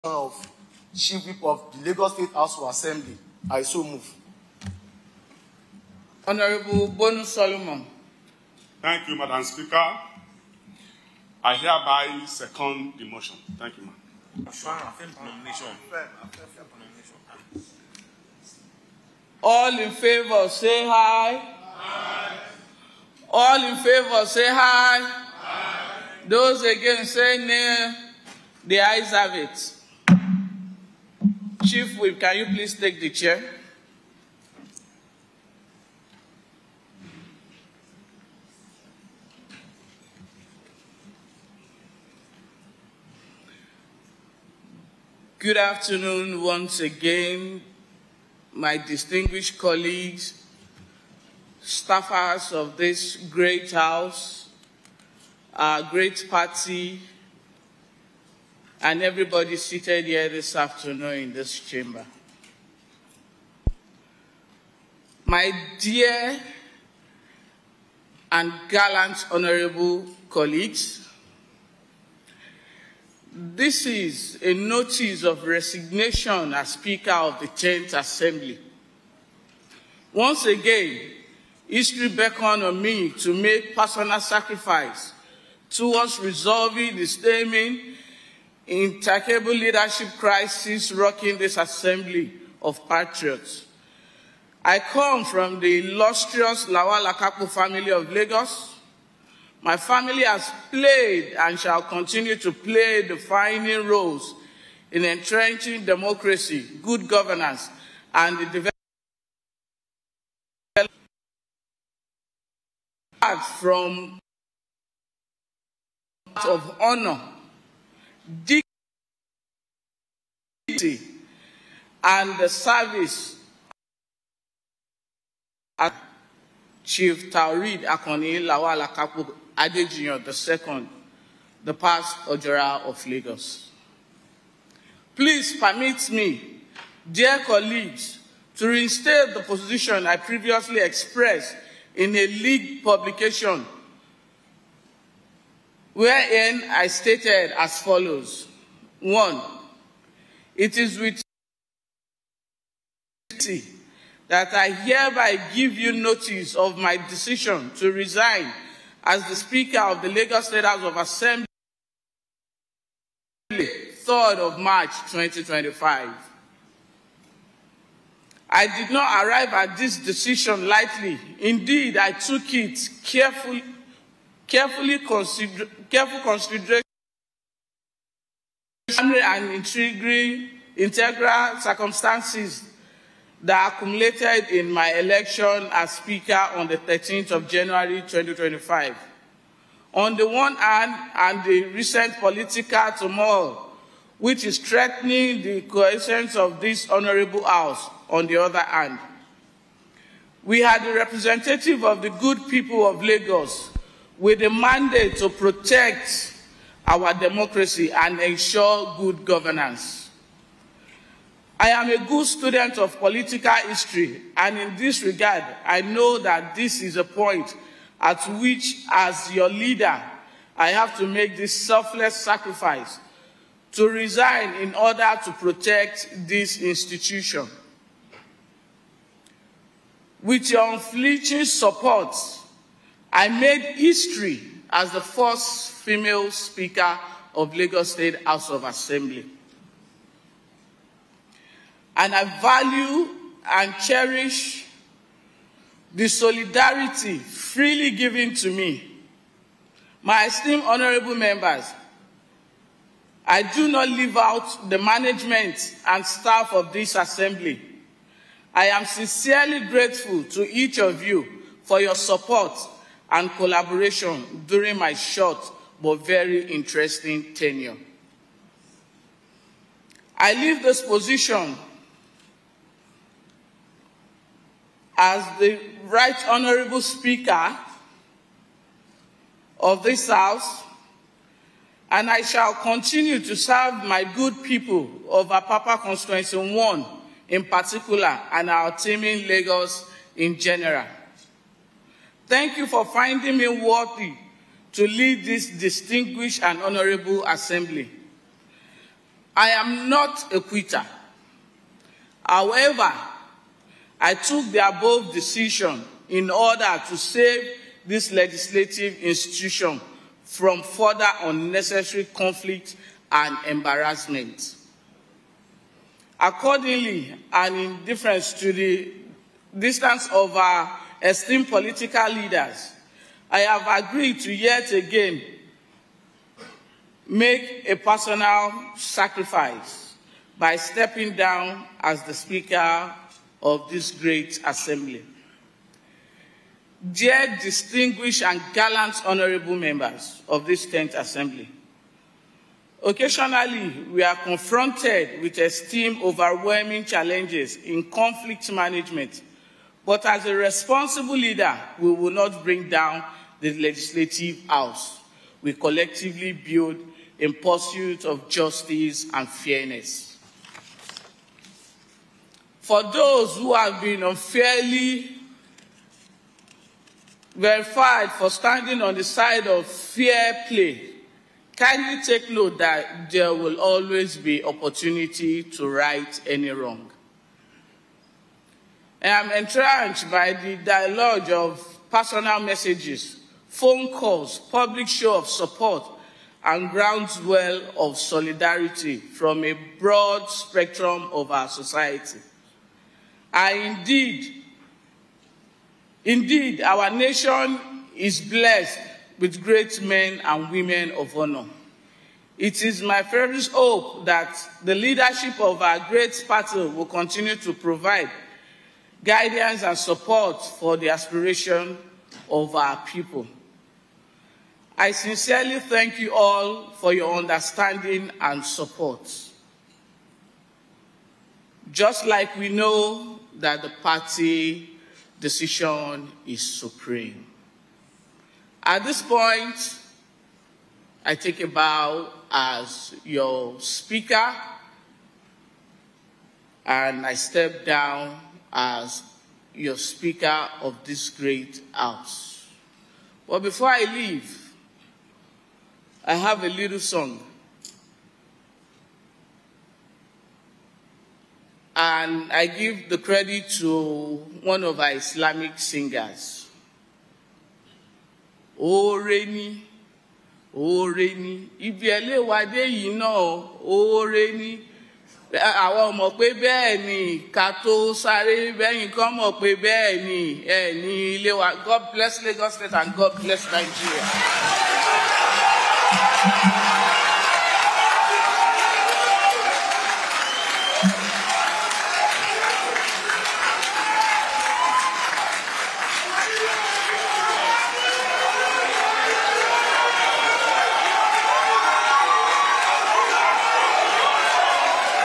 of Chief Whip of the Lagos State House of Assembly. I so move. Honorable Bonu Solomon. Thank you, Madam Speaker. I hereby second the motion. Thank you, ma'am. All in favor, say aye. Aye. All in favor, say aye. Aye. Those against, say nay. The ayes have it. Chief Whip, can you please take the chair? Good afternoon once again, my distinguished colleagues, staffers of this great house, our great party, and everybody seated here this afternoon in this chamber. My dear and gallant honorable colleagues, this is a notice of resignation as Speaker of the 10th Assembly. Once again, history beckoned on me to make personal sacrifice towards resolving the stemming implacable leadership crisis rocking this assembly of patriots. I come from the illustrious Lawal Akapo family of Lagos. My family has played and shall continue to play defining roles in entrenching democracy, good governance, and the development from of honor, dignity, and the service of Chief Taurid Akoni Lawal Akapo Adejinyo II, the past Ojora of Lagos. Please permit me, dear colleagues, to reinstate the position I previously expressed in a league publication wherein I stated as follows. 1. It is with that I hereby give you notice of my decision to resign as the Speaker of the Lagos State House of Assembly, 3rd of March 2025. I did not arrive at this decision lightly. Indeed, I took it careful consideration and integral circumstances that accumulated in my election as Speaker on the 13th of January 2025. On the one hand, and the recent political turmoil, which is threatening the cohesion of this honorable house, on the other hand. We had the representative of the good people of Lagos with a mandate to protect our democracy and ensure good governance. I am a good student of political history, and in this regard, I know that this is a point at which, as your leader, I have to make this selfless sacrifice to resign in order to protect this institution. With your unflinching support, I made history as the first female Speaker of Lagos State House of Assembly. And I value and cherish the solidarity freely given to me. My esteemed honorable members, I do not leave out the management and staff of this assembly. I am sincerely grateful to each of you for your support and collaboration during my short but very interesting tenure. I leave this position as the Right Honorable Speaker of this House, and I shall continue to serve my good people of Apapa Constituency 1 in particular, and our team in Lagos in general. Thank you for finding me worthy to lead this distinguished and honorable assembly. I am not a quitter. However, I took the above decision in order to save this legislative institution from further unnecessary conflict and embarrassment. Accordingly, and in deference to the distance of our esteemed political leaders, I have agreed to yet again make a personal sacrifice by stepping down as the Speaker of this great assembly. Dear distinguished and gallant honorable members of this 10th assembly, occasionally we are confronted with esteemed overwhelming challenges in conflict management, but as a responsible leader, we will not bring down the legislative house. We collectively build in pursuit of justice and fairness. For those who have been unfairly verified for standing on the side of fair play, kindly take note that there will always be opportunity to right any wrong. I am encouraged by the dialogue of personal messages, phone calls, public show of support, and groundswell of solidarity from a broad spectrum of our society. Indeed, our nation is blessed with great men and women of honor. It is my fervent hope that the leadership of our great party will continue to provide guidance and support for the aspiration of our people. I sincerely thank you all for your understanding and support. Just like we know that the party decision is supreme. At this point, I take a bow as your Speaker, and I step down as your Speaker of this great house. But before I leave, I have a little song. And I give the credit to one of our Islamic singers. Oreni, Oreni, ibi ẹlẹ́wà dé yìí náà, Oreni. Àwọn mọ̀ pé bẹ́ẹ̀ ni, ká tó sáré bẹ́yìn kan mọ̀ pé bẹ́ẹ̀ ni, ní ilé wa. God bless Lagos State and God bless Nigeria.